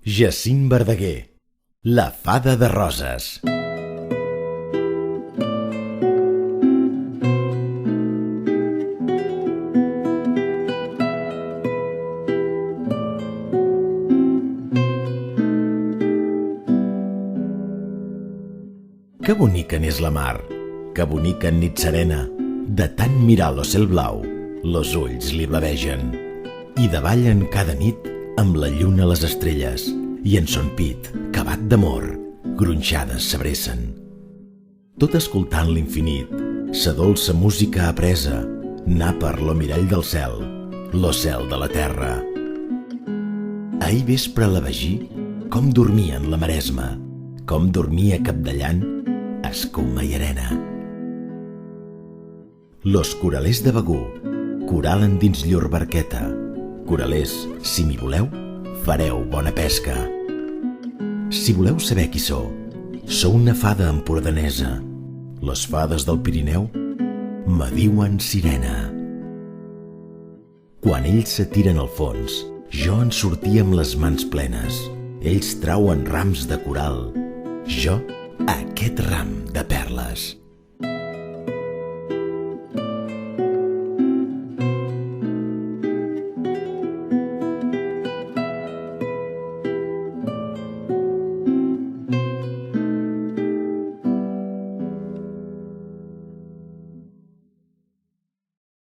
Jacint Verdaguer, la fada de Roses. Que bonica n'és la mar, que bonica en nit serena. De tant mirar l'ocel blau, los ulls li blavegen. I davallen cada nit amb la lluna les estrelles, i en son pit, cavat d'amor, gronxades s'abressen. Tot escoltant l'infinit, sa dolça música apresa, anar per lo mirall del cel, lo cel de la terra. Ahir vespre a la Begí, com dormia en la Maresma, com dormia capdallant escuma i arena. Los coralers de Begur coralen dins llur barqueta. Coralers, si m'hi voleu, fareu bona pesca. Si voleu saber qui sou una fada empordanesa. Les fades del Pirineu me diuen sirena. Quan ells se tiren al fons, jo en sortia amb les mans plenes. Ells trauen rams de coral, jo aquest ram